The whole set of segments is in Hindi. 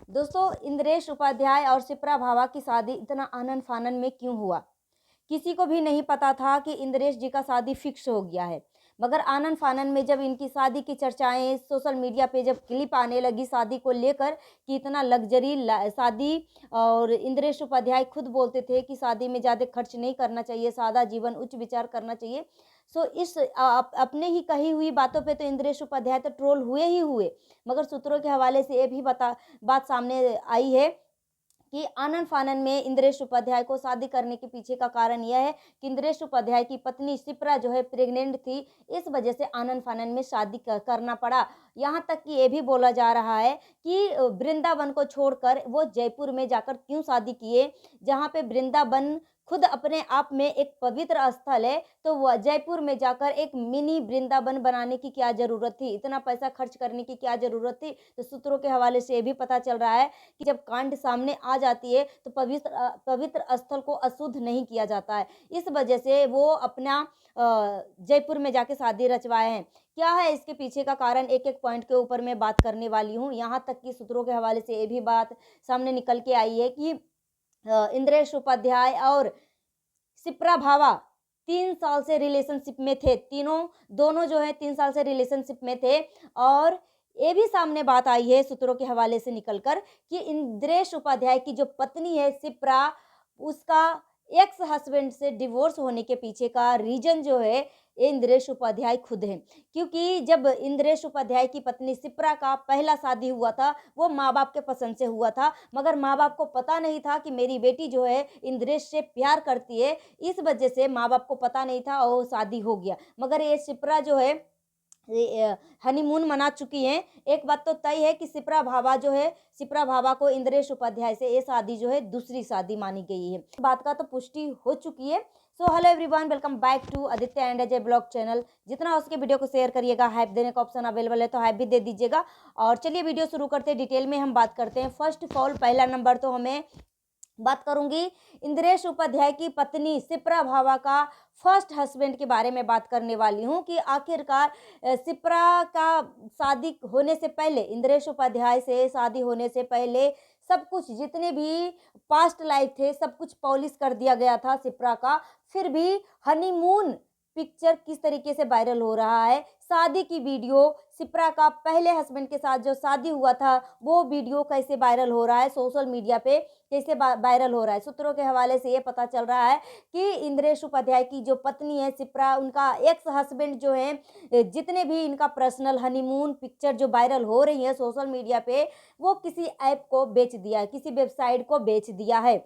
दोस्तों, इंद्रेश उपाध्याय और शिप्रा भावा की शादी इतना आनन फानन में क्यों हुआ? किसी को भी नहीं पता था कि इंद्रेश जी का शादी फिक्स हो गया है। मगर आनन फानन में जब इनकी शादी की चर्चाएं सोशल मीडिया पे जब क्लिप आने लगी शादी को लेकर कि इतना लग्जरी शादी, और इंद्रेश उपाध्याय खुद बोलते थे कि शादी में ज़्यादा खर्च नहीं करना चाहिए, सादा जीवन उच्च विचार करना चाहिए। सो इस अपने ही कही हुई बातों पे तो इंद्रेश उपाध्याय तो ट्रोल हुए ही हुए। मगर सूत्रों के हवाले से ये भी बात सामने आई है कि आनन-फानन में इंद्रेश उपाध्याय को शादी करने के पीछे का कारण यह है कि इंद्रेश उपाध्याय की पत्नी शिप्रा जो है प्रेग्नेंट थी, इस वजह से आनन-फानन में शादी करना पड़ा। यहाँ तक कि ये भी बोला जा रहा है कि वृंदावन को छोड़कर वो जयपुर में जाकर क्यों शादी किए, जहाँ पे वृंदावन खुद अपने आप में एक पवित्र स्थल है, तो वो जयपुर में जाकर एक मिनी वृंदावन बनाने की क्या ज़रूरत थी? इतना पैसा खर्च करने की क्या ज़रूरत थी? तो सूत्रों के हवाले से ये भी पता चल रहा है कि जब कांड सामने आ जाती है तो पवित्र स्थल को अशुद्ध नहीं किया जाता है। इस वजह से वो अपना जयपुर में जाके शादी रचवाए हैं। क्या है इसके पीछे का कारण, एक-एक पॉइंट के ऊपर मैं बात करने वाली हूँ। यहाँ तक कि सूत्रों के हवाले से ये भी बात सामने निकल के आई है कि इंद्रेश उपाध्याय और शिप्रा भावा 3 साल से रिलेशनशिप में थे। दोनों जो है 3 साल से रिलेशनशिप में थे, और ये भी सामने बात आई है सूत्रों के हवाले से निकल कर कि इंद्रेश उपाध्याय की जो पत्नी है शिप्रा, उसका एक्स हस्बैंड से डिवोर्स होने के पीछे का रीज़न जो है, ये इंद्रेश उपाध्याय खुद हैं। क्योंकि जब इंद्रेश उपाध्याय की पत्नी शिप्रा का पहला शादी हुआ था, वो माँ-बाप के पसंद से हुआ था, मगर माँ-बाप को पता नहीं था कि मेरी बेटी जो है इंद्रेश से प्यार करती है, इस वजह से माँ-बाप को पता नहीं था और शादी हो गया। मगर ये शिप्रा जो है हनीमून मना चुकी हैं। एक बात तो तय है कि शिप्रा भाभा को इंद्रेश उपाध्याय से ये शादी जो है दूसरी शादी मानी गई है। बात का तो पुष्टि हो चुकी है। So hello everyone, welcome back to Aditya and Ajay blog channel. जितना हो सके वीडियो को शेयर करिएगा, हाइप देने का ऑप्शन अवेलेबल है तो हाइप भी दे दीजिएगा। और चलिए वीडियो शुरू करते हैं, डिटेल में हम बात करते हैं। फर्स्ट ऑफ ऑल, पहला नंबर तो हमें बात करूंगी इंद्रेश उपाध्याय की पत्नी शिप्रा भावा का फर्स्ट हस्बैंड के बारे में बात करने वाली हूं कि आखिरकार शिप्रा का शादी होने से पहले, इंद्रेश उपाध्याय से शादी होने से पहले सब कुछ जितने भी पास्ट लाइफ थे सब कुछ पॉलिश कर दिया गया था शिप्रा का। फिर भी हनीमून पिक्चर किस तरीके से वायरल हो रहा है, शादी की वीडियो, शिप्रा का पहले हस्बैंड के साथ जो शादी हुआ था वो वीडियो कैसे वायरल हो रहा है सोशल मीडिया पे, कैसे वायरल हो रहा है। सूत्रों के हवाले से ये पता चल रहा है कि इंद्रेश उपाध्याय की जो पत्नी है शिप्रा, उनका एक्स हस्बैंड जो है, जितने भी इनका पर्सनल हनीमून पिक्चर जो वायरल हो रही है सोशल मीडिया पे, वो किसी ऐप को बेच दिया है, किसी वेबसाइट को बेच दिया है।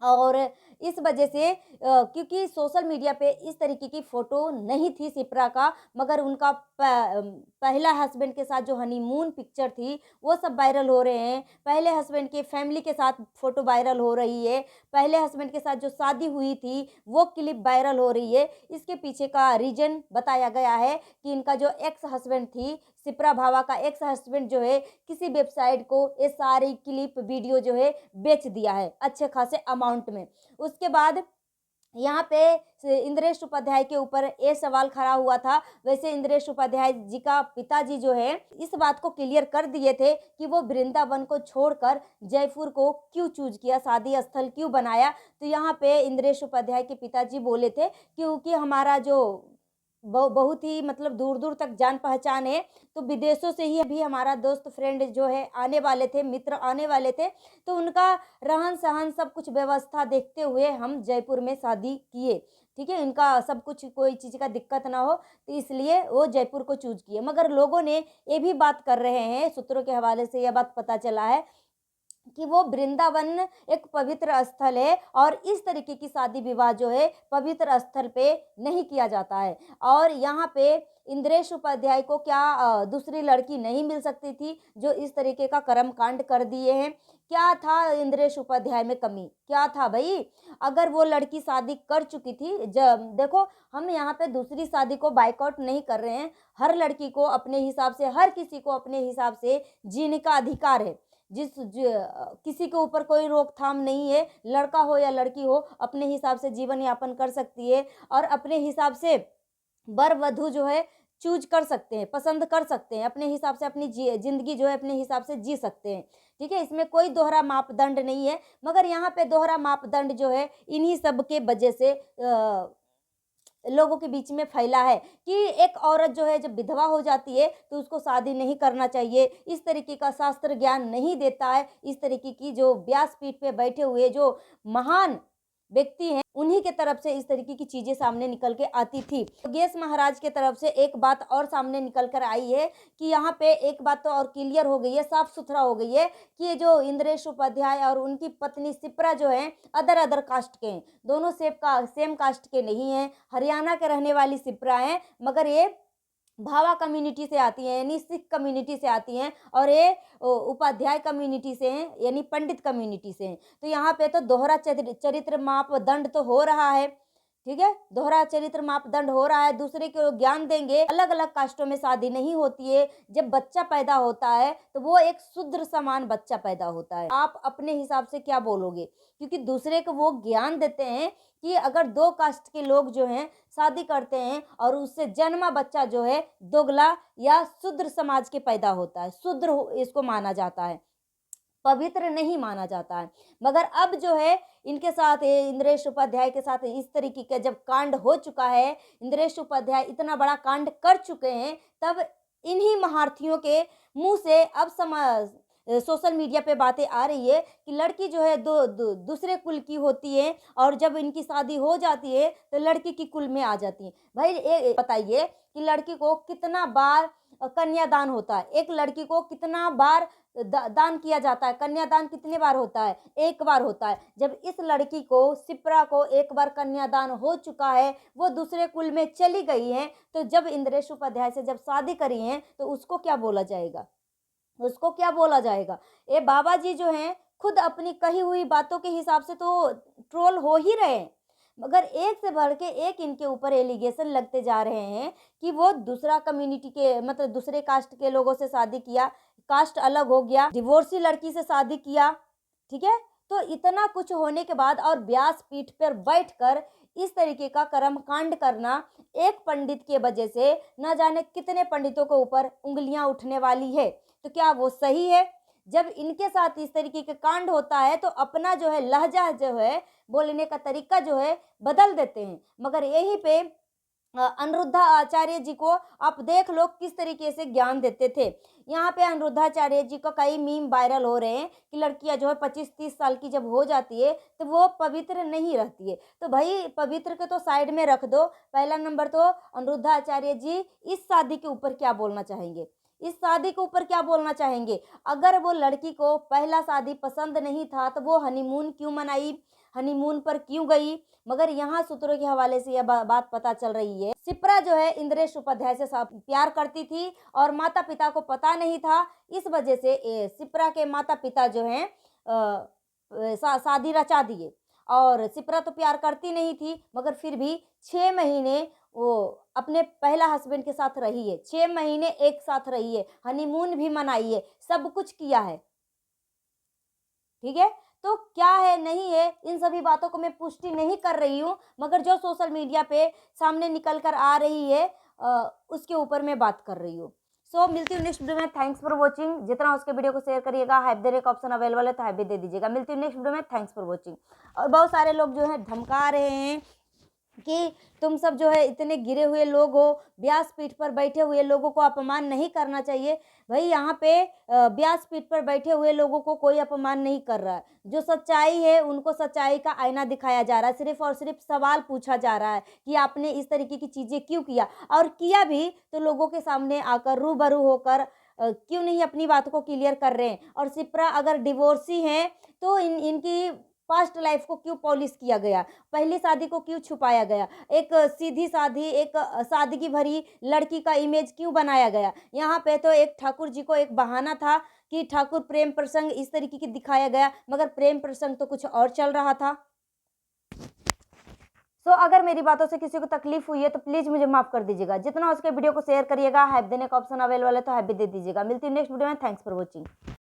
और इस वजह से क्योंकि सोशल मीडिया पे इस तरीके की फ़ोटो नहीं थी शिप्रा का, मगर उनका पहला हस्बैंड के साथ जो हनीमून पिक्चर थी वो सब वायरल हो रहे हैं। पहले हस्बैंड के फैमिली के साथ फ़ोटो वायरल हो रही है। पहले हस्बैंड के साथ जो शादी हुई थी वो क्लिप वायरल हो रही है। इसके पीछे का रीज़न बताया गया है कि इनका जो एक्स हस्बैंड थी, शिप्रा भावा का एक्स हस्बैंड जो है, किसी वेबसाइट को ये सारी क्लिप वीडियो जो है बेच दिया है अच्छे खासे अमाउंट में। उसके बाद यहाँ पे इंद्रेश उपाध्याय के ऊपर ये सवाल खड़ा हुआ था। वैसे इंद्रेश उपाध्याय जी का पिताजी जो है इस बात को क्लियर कर दिए थे कि वो वृंदावन को छोड़कर जयपुर को क्यों चूज किया, शादी स्थल क्यों बनाया। तो यहाँ पे इंद्रेश उपाध्याय के पिताजी बोले थे क्योंकि हमारा जो बहुत ही मतलब दूर दूर तक जान पहचान है, तो विदेशों से ही अभी हमारा दोस्त फ्रेंड जो है आने वाले थे, मित्र आने वाले थे, तो उनका रहन सहन सब कुछ व्यवस्था देखते हुए हम जयपुर में शादी किए। ठीक है, इनका सब कुछ कोई चीज़ का दिक्कत ना हो, तो इसलिए वो जयपुर को चूज किए। मगर लोगों ने ये भी बात कर रहे हैं, सूत्रों के हवाले से यह बात पता चला है कि वो वृंदावन एक पवित्र स्थल है और इस तरीके की शादी विवाह जो है पवित्र स्थल पे नहीं किया जाता है। और यहाँ पे इंद्रेश उपाध्याय को क्या दूसरी लड़की नहीं मिल सकती थी जो इस तरीके का कर्म कांड कर दिए हैं? क्या था इंद्रेश उपाध्याय में कमी, क्या था भाई? अगर वो लड़की शादी कर चुकी थी, जब देखो हम यहाँ पे दूसरी शादी को बायकॉट नहीं कर रहे हैं। हर लड़की को अपने हिसाब से, हर किसी को अपने हिसाब से जीने का अधिकार है। किसी के ऊपर कोई रोकथाम नहीं है। लड़का हो या लड़की हो अपने हिसाब से जीवन यापन कर सकती है और अपने हिसाब से वर वधू जो है चूज कर सकते हैं, पसंद कर सकते हैं, अपने हिसाब से अपनी ज़िंदगी जो है अपने हिसाब से जी सकते हैं। ठीक है, इसमें कोई दोहरा मापदंड नहीं है, मगर यहाँ पे दोहरा मापदंड जो है इन्हीं सब के वजह से लोगों के बीच में फैला है कि एक औरत जो है जब विधवा हो जाती है तो उसको शादी नहीं करना चाहिए। इस तरीके का शास्त्र ज्ञान नहीं देता है। इस तरीके की जो व्यासपीठ पे बैठे हुए जो महान व्यक्ति हैं उन्हीं के तरफ से इस तरीके की चीजें सामने निकल के आती थी। योगेश महाराज के तरफ से एक बात और सामने निकल कर आई है कि यहाँ पे एक बात तो और क्लियर हो गई है, साफ सुथरा हो गई है कि ये जो इंद्रेश उपाध्याय और उनकी पत्नी शिप्रा जो है अदर कास्ट के हैं, दोनों सेम कास्ट के नहीं हैं। हरियाणा के रहने वाली शिप्रा हैं, मगर ये भावा कम्युनिटी से आती हैं, यानी सिख कम्युनिटी से आती हैं, और ये उपाध्याय कम्युनिटी से हैं, यानी पंडित कम्युनिटी से हैं। तो यहाँ पे तो दोहरा चरित्र मापदंड तो हो रहा है। ठीक है, दोहरा चरित्र मापदंड हो रहा है, दूसरे को ज्ञान देंगे। अलग अलग कास्टों में शादी नहीं होती है। जब बच्चा पैदा होता है तो वो एक शूद्र समान बच्चा पैदा होता है। आप अपने हिसाब से क्या बोलोगे, क्योंकि दूसरे को वो ज्ञान देते हैं कि अगर दो कास्ट के लोग जो हैं शादी करते हैं और उससे जन्मा बच्चा जो है दोगला या शूद्र समाज के पैदा होता है, शूद्र इसको माना जाता है, पवित्र नहीं माना जाता है। मगर अब जो है इनके साथ इंद्रेश उपाध्याय के साथ इस तरीके का जब कांड हो चुका है, इंद्रेश उपाध्याय इतना बड़ा कांड कर चुके हैं, तब इन्हीं महारथियों के मुंह से अब सोशल मीडिया पे बातें आ रही है कि लड़की जो है दूसरे कुल की होती है और जब इनकी शादी हो जाती है तो लड़की की कुल में आ जाती है। भाई बताइए कि लड़की को कितना बार कन्यादान होता है, एक लड़की को कितना बार दान किया जाता है, कन्यादान कितने बार होता है? एक बार होता है। जब इस लड़की को शिप्रा को एक बार कन्यादान हो चुका है, वो दूसरे कुल में चली गई है, तो जब इंद्रेश उपाध्याय से जब शादी करी है तो उसको क्या बोला जाएगा? उसको क्या बोला जाएगा? ये बाबा जी जो हैं खुद अपनी कही हुई बातों के हिसाब से तो ट्रोल हो ही रहे हैं, मगर एक से बढ़ के एक इनके ऊपर एलिगेशन लगते जा रहे हैं कि वो दूसरा कम्युनिटी के मतलब दूसरे कास्ट के लोगों से शादी किया, कास्ट अलग हो गया, डिवोर्सी लड़की से शादी किया। ठीक है, तो इतना कुछ होने के बाद और व्यासपीठ पर बैठकर इस तरीके का कर्म कांड करना, एक पंडित के वजह से न जाने कितने पंडितों के ऊपर उंगलियां उठने वाली है। तो क्या वो सही है? जब इनके साथ इस तरीके का कांड होता है तो अपना जो है लहजा जो है बोलने का तरीका जो है बदल देते हैं। मगर यहीं पे अनिरुद्धा आचार्य जी को आप देख लो किस तरीके से ज्ञान देते थे। यहाँ पे अनिरुद्धाचार्य जी का कई मीम वायरल हो रहे हैं कि लड़कियां जो है 25-30 साल की जब हो जाती है तो वो पवित्र नहीं रहती है। तो भाई पवित्र के तो साइड में रख दो। पहला नंबर तो अनिरुद्धाचार्य जी इस शादी के ऊपर क्या बोलना चाहेंगे? इस शादी के ऊपर क्या बोलना चाहेंगे? अगर वो लड़की को पहला शादी पसंद नहीं था तो वो हनीमून क्यों मनाई, हनीमून पर क्यों गई? मगर यहाँ सूत्रों के हवाले से यह बात पता चल रही है, शिप्रा जो है इंद्रेश उपाध्याय से प्यार करती थी और माता पिता को पता नहीं था। इस वजह से शिप्रा के माता पिता जो हैं शादी रचा दिए, और शिप्रा तो प्यार करती नहीं थी, मगर फिर भी 6 महीने वो अपने पहला हस्बैंड के साथ रही है, 6 महीने एक साथ रही है, हनीमून भी मनाई है, सब कुछ किया है। ठीक है, तो क्या है नहीं है इन सभी बातों को मैं पुष्टि नहीं कर रही हूँ, मगर जो सोशल मीडिया पे सामने निकल कर आ रही है उसके ऊपर मैं बात कर रही हूँ। सो मिलती हूँ नेक्स्ट वीडियो में। Thanks for watching. जितना हो उसके वीडियो को शेयर करिएगा। हाइप देने का ऑप्शन अवेलेबल है तो हाइप भी दे दीजिएगा। मिलती हूँ नेक्स्ट वीडियो में। Thanks for watching. और बहुत सारे लोग जो है धमका रहे हैं कि तुम सब जो है इतने गिरे हुए लोग हो, व्यासपीठ पर बैठे हुए लोगों को अपमान नहीं करना चाहिए। भाई यहाँ पे व्यासपीठ पर बैठे हुए लोगों को कोई अपमान नहीं कर रहा है। जो सच्चाई है उनको सच्चाई का आईना दिखाया जा रहा है, सिर्फ और सिर्फ सवाल पूछा जा रहा है कि आपने इस तरीके की चीज़ें क्यों किया, और किया भी तो लोगों के सामने आकर रूबरू होकर क्यों नहीं अपनी बात को क्लियर कर रहे हैं। और शिप्रा अगर डिवोर्सी हैं तो इनकी पास्ट लाइफ को क्यों पॉलिश किया गया, पहली शादी को क्यों छुपाया गया, एक सीधी साधी एक सादगी भरी लड़की का इमेज क्यों बनाया गया। यहाँ पे तो एक ठाकुर जी को एक बहाना था कि ठाकुर प्रेम प्रसंग इस तरीके की दिखाया गया, मगर प्रेम प्रसंग तो कुछ और चल रहा था। सो अगर मेरी बातों से किसी को तकलीफ हुई है तो प्लीज़ मुझे माफ़ कर दीजिएगा। जितना उसके वीडियो को शेयर करिएगा, हाइप देने का ऑप्शन अवेलेबल है तो हाइप भी दे दीजिएगा। मिलती है नेक्स्ट वीडियो में। Thanks for watching.